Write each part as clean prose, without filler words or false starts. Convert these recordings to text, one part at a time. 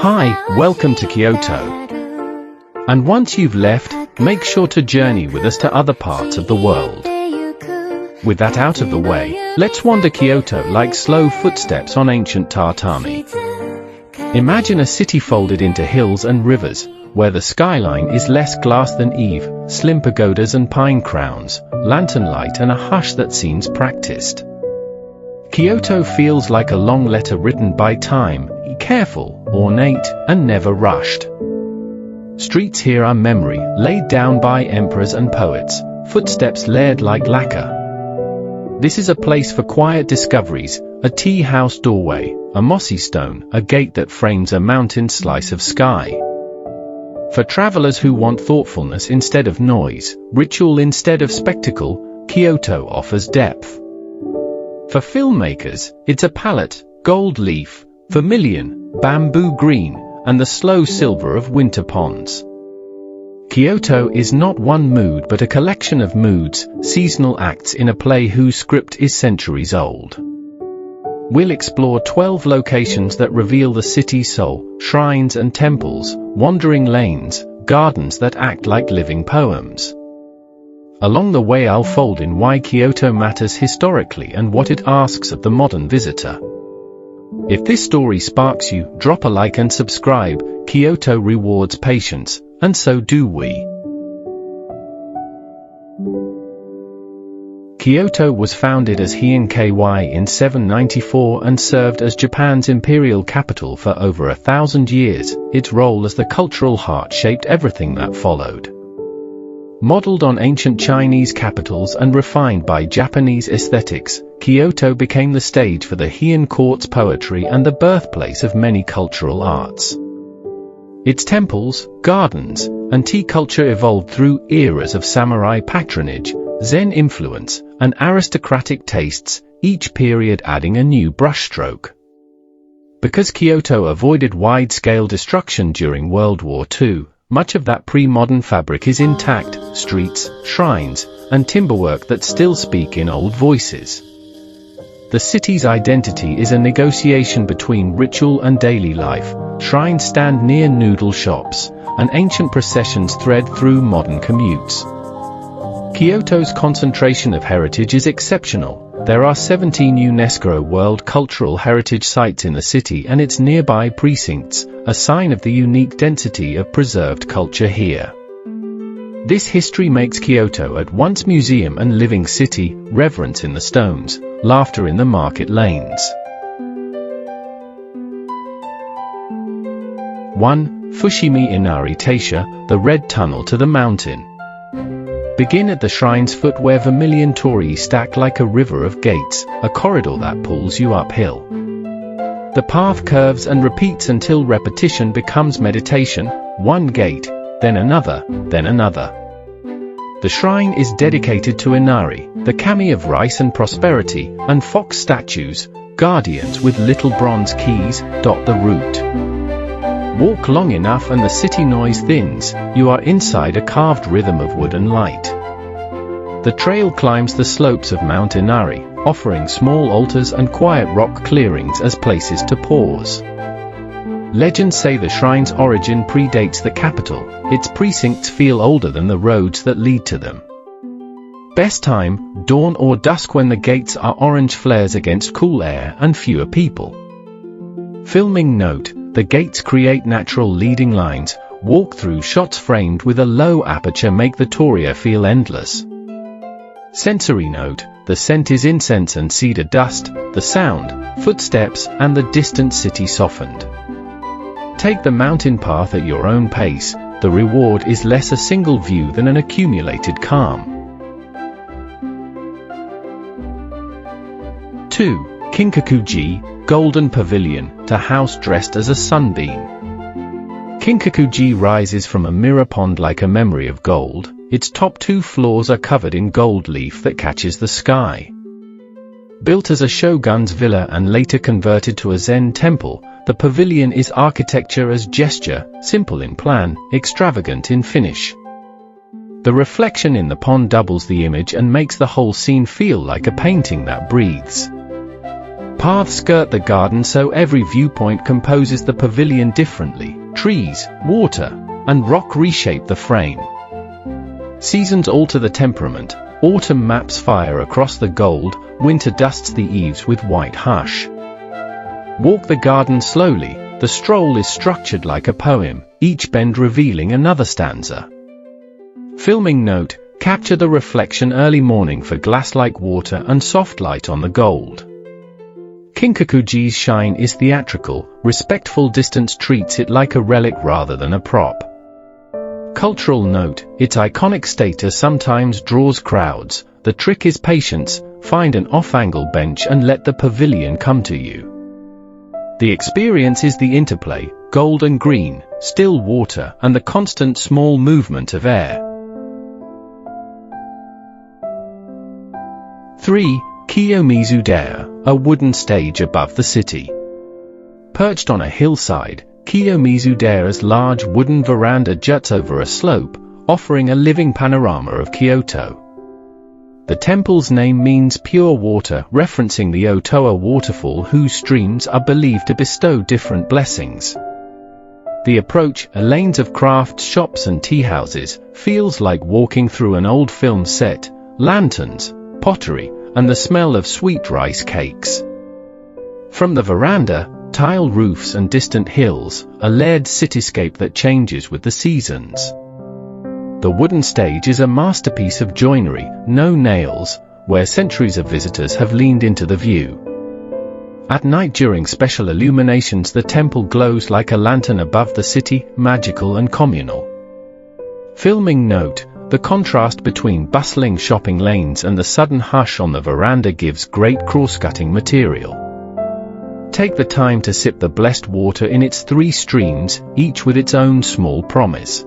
Hi, welcome to Kyoto. And once you've left, make sure to journey with us to other parts of the world. With that out of the way, let's wander Kyoto like slow footsteps on ancient tatami. Imagine a city folded into hills and rivers, where the skyline is less glass than Eve, slim pagodas and pine crowns, lantern light and a hush that seems practiced. Kyoto feels like a long letter written by time, careful, ornate, and never rushed. Streets here are memory, laid down by emperors and poets, footsteps layered like lacquer. This is a place for quiet discoveries, a tea house doorway, a mossy stone, a gate that frames a mountain slice of sky. For travelers who want thoughtfulness instead of noise, ritual instead of spectacle, Kyoto offers depth. For filmmakers, it's a palette, gold leaf, vermilion, bamboo green, and the slow silver of winter ponds. Kyoto is not one mood but a collection of moods, seasonal acts in a play whose script is centuries old. We'll explore 12 locations that reveal the city's soul, shrines and temples, wandering lanes, gardens that act like living poems. Along the way I'll fold in why Kyoto matters historically and what it asks of the modern visitor. If this story sparks you, drop a like and subscribe. Kyoto rewards patience, and so do we. Kyoto was founded as Heian-ky in 794 and served as Japan's imperial capital for over 1,000 years. Its role as the cultural heart shaped everything that followed. Modeled on ancient Chinese capitals and refined by Japanese aesthetics, Kyoto became the stage for the Heian court's poetry and the birthplace of many cultural arts. Its temples, gardens, and tea culture evolved through eras of samurai patronage, Zen influence, and aristocratic tastes, each period adding a new brushstroke. Because Kyoto avoided wide-scale destruction during World War II, much of that pre-modern fabric is intact: streets, shrines, and timberwork that still speak in old voices. The city's identity is a negotiation between ritual and daily life. Shrines stand near noodle shops, and ancient processions thread through modern commutes. Kyoto's concentration of heritage is exceptional. There are 17 UNESCO World Cultural Heritage Sites in the city and its nearby precincts, a sign of the unique density of preserved culture here. This history makes Kyoto at once museum and living city, reverence in the stones, laughter in the market lanes. 1. Fushimi Inari Taisha, the red tunnel to the mountain. Begin at the shrine's foot where vermilion torii stack like a river of gates, a corridor that pulls you uphill. The path curves and repeats until repetition becomes meditation, one gate, then another, then another. The shrine is dedicated to Inari, the kami of rice and prosperity, and fox statues, guardians with little bronze keys, dot the route. Walk long enough and the city noise thins, you are inside a carved rhythm of wood and light. The trail climbs the slopes of Mount Inari, offering small altars and quiet rock clearings as places to pause. Legends say the shrine's origin predates the capital, its precincts feel older than the roads that lead to them. Best time, dawn or dusk when the gates are orange flares against cool air and fewer people. Filming note: the gates create natural leading lines. Walk-through shots framed with a low aperture make the toria feel endless. Sensory note: the scent is incense and cedar dust, the sound, footsteps, and the distant city softened. Take the mountain path at your own pace. The reward is less a single view than an accumulated calm. 2. Kinkakuji, Golden Pavilion, to house dressed as a sunbeam. Kinkakuji rises from a mirror pond like a memory of gold. Its top 2 floors are covered in gold leaf that catches the sky. Built as a shogun's villa and later converted to a Zen temple, the pavilion is architecture as gesture, simple in plan, extravagant in finish. The reflection in the pond doubles the image and makes the whole scene feel like a painting that breathes. Paths skirt the garden so every viewpoint composes the pavilion differently. Trees, water, and rock reshape the frame. Seasons alter the temperament. Autumn maps fire across the gold, winter dusts the eaves with white hush. Walk the garden slowly, the stroll is structured like a poem, each bend revealing another stanza. Filming note: capture the reflection early morning for glass-like water and soft light on the gold. Kinkakuji's shine is theatrical, respectful distance treats it like a relic rather than a prop. Cultural note: its iconic status sometimes draws crowds. The trick is patience, find an off-angle bench and let the pavilion come to you. The experience is the interplay, gold and green, still water, and the constant small movement of air. 3. Kiyomizu-dera, a wooden stage above the city. Perched on a hillside, Kiyomizu-dera's large wooden veranda juts over a slope, offering a living panorama of Kyoto. The temple's name means pure water, referencing the Otoa waterfall whose streams are believed to bestow different blessings. The approach, lanes of crafts shops and tea houses, feels like walking through an old film set, lanterns, pottery, and the smell of sweet rice cakes. From the veranda, tile roofs and distant hills, a layered cityscape that changes with the seasons. The wooden stage is a masterpiece of joinery, no nails, where centuries of visitors have leaned into the view. At night during special illuminations the temple glows like a lantern above the city, magical and communal. Filming note: the contrast between bustling shopping lanes and the sudden hush on the veranda gives great cross-cutting material. Take the time to sip the blessed water in its 3 streams, each with its own small promise.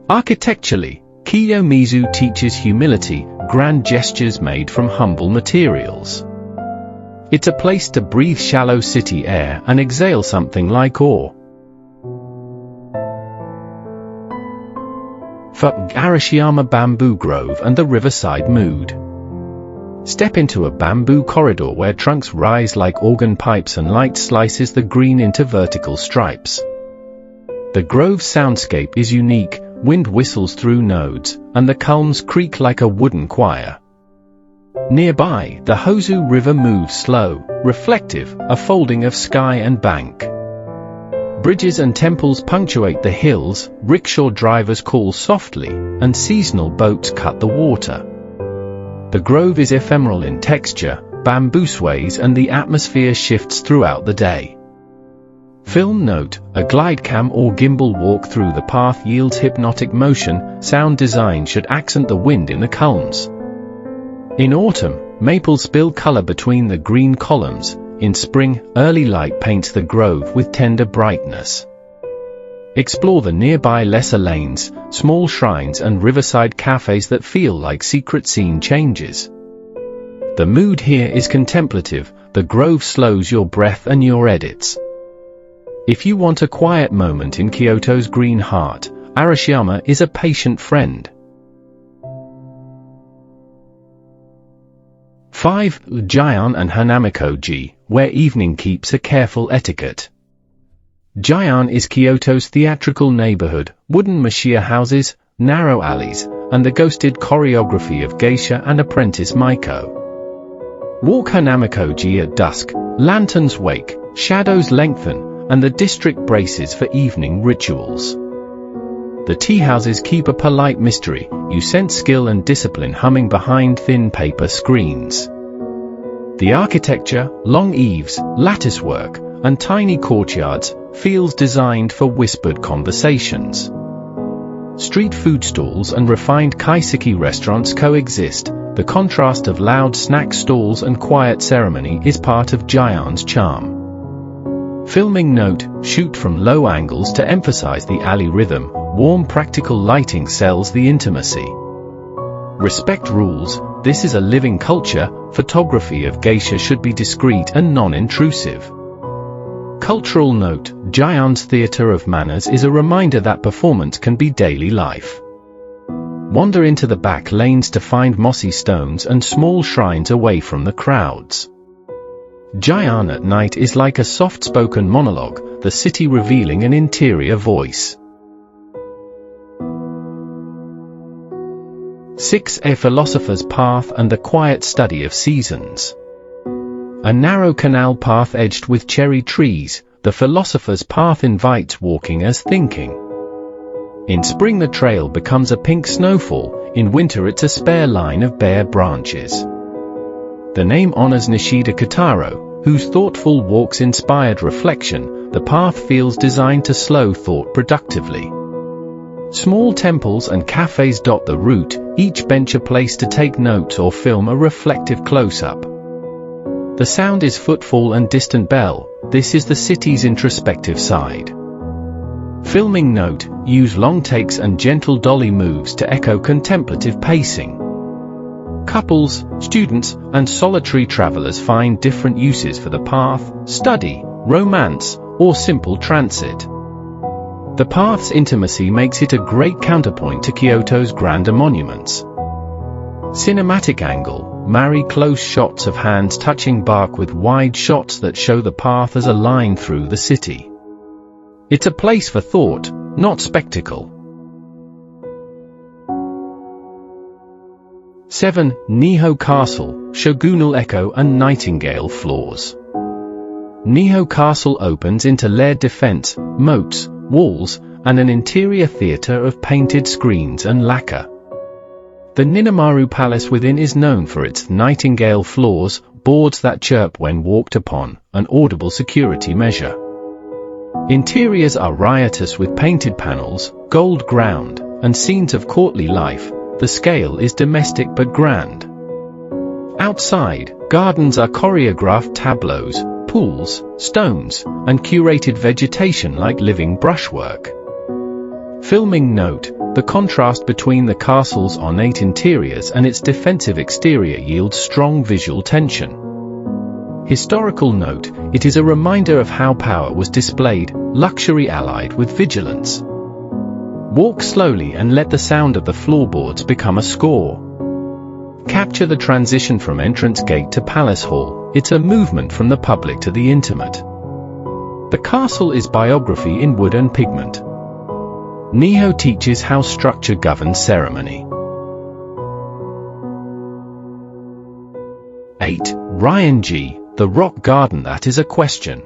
Architecturally, Kiyomizu teaches humility, grand gestures made from humble materials. It's a place to breathe shallow city air and exhale something like awe. For Arashiyama bamboo grove and the riverside mood. Step into a bamboo corridor where trunks rise like organ pipes and light slices the green into vertical stripes. The grove's soundscape is unique, wind whistles through nodes, and the culms creak like a wooden choir. Nearby, the Hozu River moves slow, reflective, a folding of sky and bank. Bridges and temples punctuate the hills, rickshaw drivers call softly, and seasonal boats cut the water. The grove is ephemeral in texture, bamboo sways and the atmosphere shifts throughout the day. Film note: a glide cam or gimbal walk through the path yields hypnotic motion, sound design should accent the wind in the culms. In autumn, maples spill color between the green columns. In spring, early light paints the grove with tender brightness. Explore the nearby lesser lanes, small shrines and riverside cafes that feel like secret scene changes. The mood here is contemplative, the grove slows your breath and your edits. If you want a quiet moment in Kyoto's green heart, Arashiyama is a patient friend. 5. Gion and Hanamikoji, where evening keeps a careful etiquette. Gion is Kyoto's theatrical neighborhood, wooden machiya houses, narrow alleys, and the ghosted choreography of geisha and apprentice Maiko. Walk Hanamikoji at dusk, lanterns wake, shadows lengthen, and the district braces for evening rituals. The tea houses keep a polite mystery, you sense skill and discipline humming behind thin paper screens. The architecture, long eaves, latticework, and tiny courtyards, feels designed for whispered conversations. Street food stalls and refined kaiseki restaurants coexist, the contrast of loud snack stalls and quiet ceremony is part of Gion's charm. Filming note: shoot from low angles to emphasize the alley rhythm, warm practical lighting sells the intimacy. Respect rules, this is a living culture, photography of geisha should be discreet and non-intrusive. Cultural note: Gion's theater of manners is a reminder that performance can be daily life. Wander into the back lanes to find mossy stones and small shrines away from the crowds. Gion at night is like a soft-spoken monologue, the city revealing an interior voice. 6. A philosopher's path and the quiet study of seasons. A narrow canal path edged with cherry trees, the philosopher's path invites walking as thinking. In spring the trail becomes a pink snowfall, in winter it's a spare line of bare branches. The name honors Nishida Kitaro, whose thoughtful walks inspired reflection. The path feels designed to slow thought productively. Small temples and cafes dot the route, each bench a place to take notes or film a reflective close-up. The sound is footfall and distant bell. This is the city's introspective side. Filming note, use long takes and gentle dolly moves to echo contemplative pacing. Couples, students, and solitary travelers find different uses for the path: study, romance, or simple transit. The path's intimacy makes it a great counterpoint to Kyoto's grander monuments. Cinematic angle, marry close shots of hands touching bark with wide shots that show the path as a line through the city. It's a place for thought, not spectacle. 7. Niho Castle, Shogunal Echo and Nightingale Floors. Niho Castle opens into layered defense, moats, walls, and an interior theater of painted screens and lacquer. The Ninamaru Palace within is known for its nightingale floors, boards that chirp when walked upon, an audible security measure. Interiors are riotous with painted panels, gold ground, and scenes of courtly life. The scale is domestic but grand. Outside, gardens are choreographed tableaus, pools, stones, and curated vegetation like living brushwork. Filming note, the contrast between the castle's ornate interiors and its defensive exterior yields strong visual tension. Historical note, it is a reminder of how power was displayed, luxury allied with vigilance. Walk slowly and let the sound of the floorboards become a score. Capture the transition from entrance gate to palace hall. It's a movement from the public to the intimate. The castle is biography in wood and pigment. Niho teaches how structure governs ceremony. 8. Ryanji, the rock garden that is a question.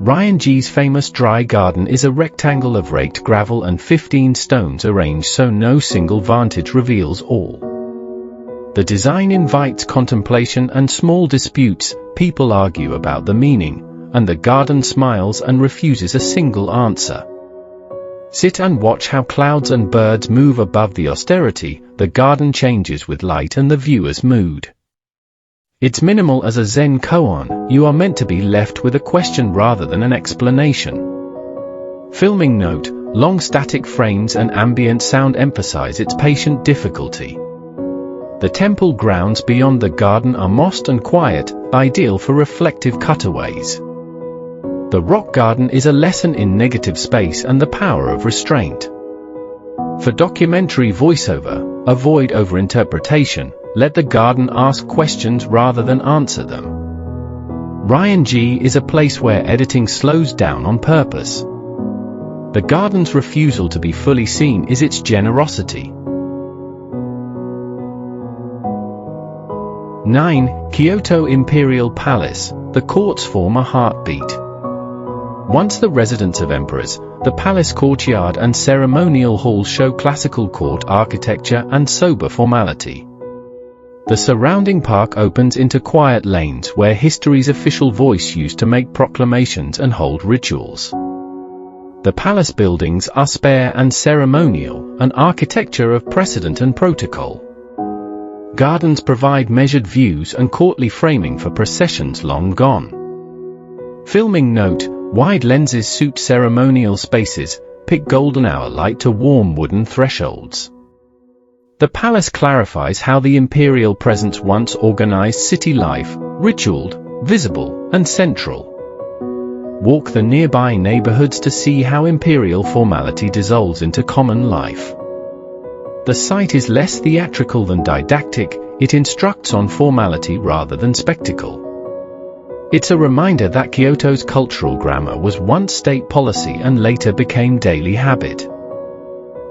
Ryanji's famous dry garden is a rectangle of raked gravel and 15 stones arranged so no single vantage reveals all. The design invites contemplation and small disputes. People argue about the meaning, and the garden smiles and refuses a single answer. Sit and watch how clouds and birds move above the austerity. The garden changes with light and the viewer's mood. It's minimal as a Zen koan. You are meant to be left with a question rather than an explanation. Filming note, long static frames and ambient sound emphasize its patient difficulty. The temple grounds beyond the garden are mossed and quiet, ideal for reflective cutaways. The rock garden is a lesson in negative space and the power of restraint. For documentary voiceover, avoid overinterpretation. Let the garden ask questions rather than answer them. Ryanji is a place where editing slows down on purpose. The garden's refusal to be fully seen is its generosity. 9. Kyoto Imperial Palace, the courts form a heartbeat. Once the residence of emperors, the palace courtyard and ceremonial hall show classical court architecture and sober formality. The surrounding park opens into quiet lanes where history's official voice used to make proclamations and hold rituals. The palace buildings are spare and ceremonial, an architecture of precedent and protocol. Gardens provide measured views and courtly framing for processions long gone. Filming note, wide lenses suit ceremonial spaces. Pick golden hour light to warm wooden thresholds. The palace clarifies how the imperial presence once organized city life, ritualed, visible, and central. Walk the nearby neighborhoods to see how imperial formality dissolves into common life. The site is less theatrical than didactic, it instructs on formality rather than spectacle. It's a reminder that Kyoto's cultural grammar was once state policy and later became daily habit.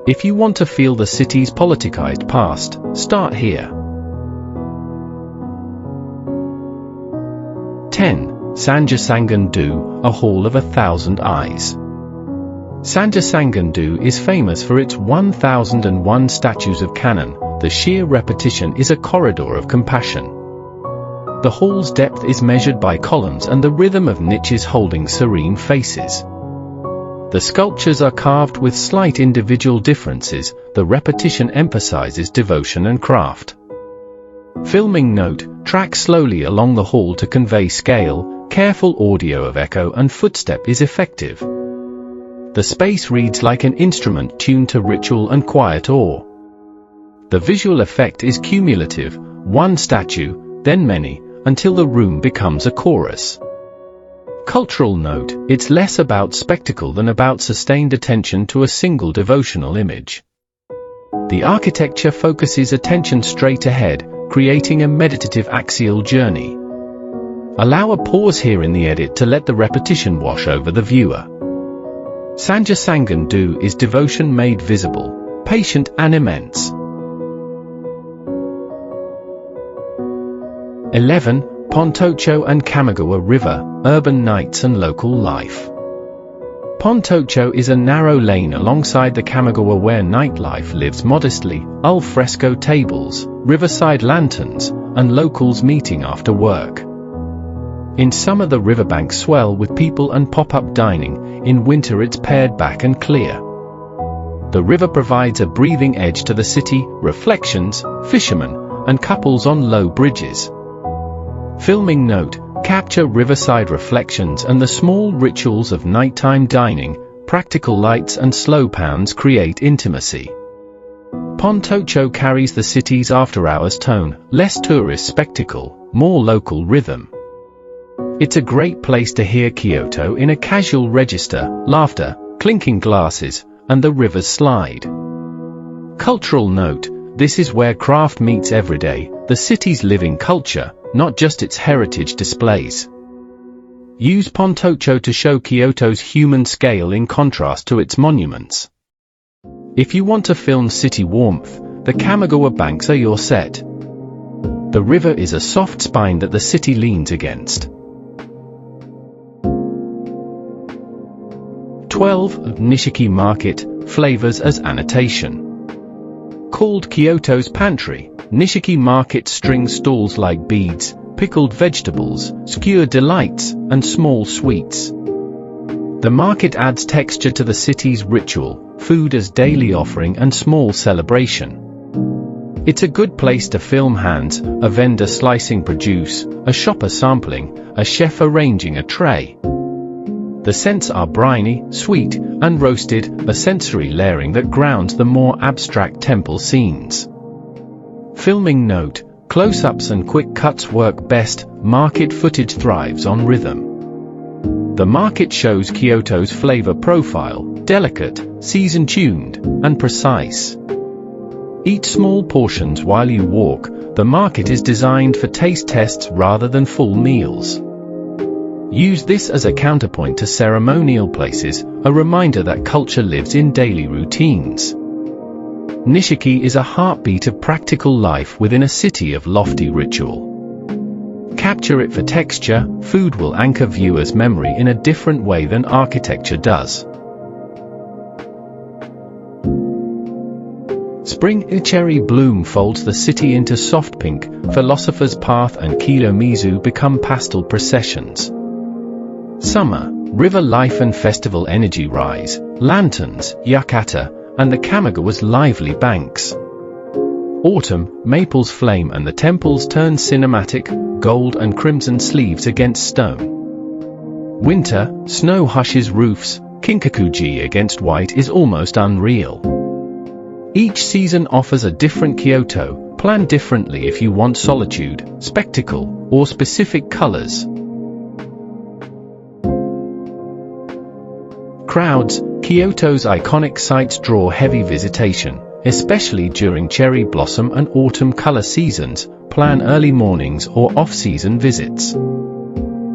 If you want to feel the city's politicized past, start here. 10. Sanjasangan-do, a Hall of 1,000 Eyes. Sanjasangan-do is famous for its 1001 statues of Kannon. The sheer repetition is a corridor of compassion. The hall's depth is measured by columns and the rhythm of niches holding serene faces. The sculptures are carved with slight individual differences. The repetition emphasizes devotion and craft. Filming note: track slowly along the hall to convey scale. Careful audio of echo and footstep is effective. The space reads like an instrument tuned to ritual and quiet awe. The visual effect is cumulative: one statue, then many, until the room becomes a chorus. Cultural note: it's less about spectacle than about sustained attention to a single devotional image. The architecture focuses attention straight ahead, creating a meditative axial journey. Allow a pause here in the edit to let the repetition wash over the viewer. Sanjasangan-do is devotion made visible, patient and immense. 11. Pontocho and Kamigawa River, Urban Nights and Local Life. Pontocho is a narrow lane alongside the Kamigawa where nightlife lives modestly: al fresco tables, riverside lanterns, and locals meeting after work. In summer the riverbanks swell with people and pop-up dining, in winter it's pared back and clear. The river provides a breathing edge to the city: reflections, fishermen, and couples on low bridges. Filming note: capture riverside reflections and the small rituals of nighttime dining. Practical lights and slow pans create intimacy. Pontocho carries the city's after-hours tone: less tourist spectacle, more local rhythm. It's a great place to hear Kyoto in a casual register: laughter, clinking glasses, and the river's slide. Cultural note: this is where craft meets everyday, the city's living culture, not just its heritage displays. Use Pontocho to show Kyoto's human scale in contrast to its monuments. If you want to film city warmth, the Kamigawa banks are your set. The river is a soft spine that the city leans against. 12. Nishiki Market, Flavors as Annotation. Called Kyoto's Pantry, Nishiki Market strings stalls like beads, pickled vegetables, skewered delights, and small sweets. The market adds texture to the city's ritual: food as daily offering and small celebration. It's a good place to film hands, a vendor slicing produce, a shopper sampling, a chef arranging a tray. The scents are briny, sweet, and roasted, a sensory layering that grounds the more abstract temple scenes. Filming note: close-ups and quick cuts work best. Market footage thrives on rhythm. The market shows Kyoto's flavor profile: delicate, season-tuned, and precise. Eat small portions while you walk. The market is designed for taste tests rather than full meals. Use this as a counterpoint to ceremonial places, a reminder that culture lives in daily routines. Nishiki is a heartbeat of practical life within a city of lofty ritual. Capture it for texture. Food will anchor viewers' memory in a different way than architecture does. Spring cherry bloom folds the city into soft pink. Philosopher's Path and Kiyomizu become pastel processions. Summer, river life and festival energy rise: lanterns, yukata, and the Kamigawa's lively banks. Autumn, maples flame and the temples turn cinematic: gold and crimson sleeves against stone. Winter, snow hushes roofs: Kinkakuji against white is almost unreal. Each season offers a different Kyoto. Plan differently if you want solitude, spectacle, or specific colors. Crowds. Kyoto's iconic sites draw heavy visitation: especially during cherry blossom and autumn color seasons. Plan early mornings or off-season visits.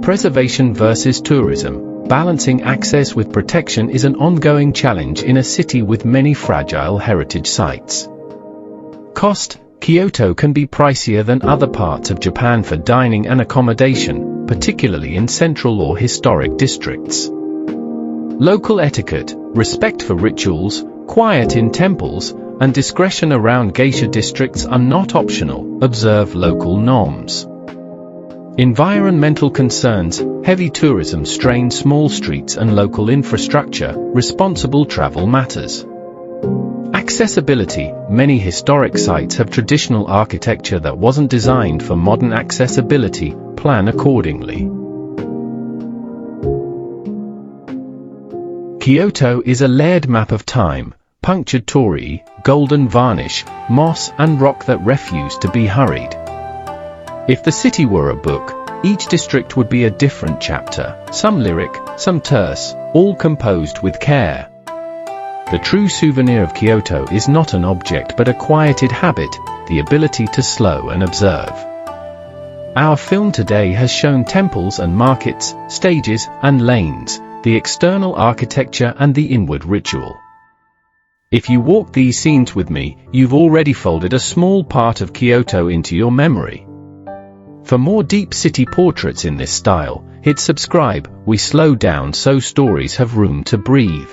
Preservation versus tourism. Balancing access with protection is an ongoing challenge in a city with many fragile heritage sites. Cost. Kyoto can be pricier than other parts of Japan for dining and accommodation, particularly in central or historic districts. Local etiquette, respect for rituals, quiet in temples, and discretion around geisha districts are not optional. Observe local norms. Environmental concerns. Heavy tourism strain small streets and local infrastructure. Responsible travel matters. Accessibility. Many historic sites have traditional architecture that wasn't designed for modern accessibility. Plan accordingly. Kyoto is a layered map of time, punctured torii, golden varnish, moss and rock that refuse to be hurried. If the city were a book, each district would be a different chapter, some lyric, some terse, all composed with care. The true souvenir of Kyoto is not an object but a quieted habit, the ability to slow and observe. Our film today has shown temples and markets, stages and lanes, the external architecture and the inward ritual. If you walk these scenes with me, you've already folded a small part of Kyoto into your memory. For more deep city portraits in this style, hit subscribe. We slow down so stories have room to breathe.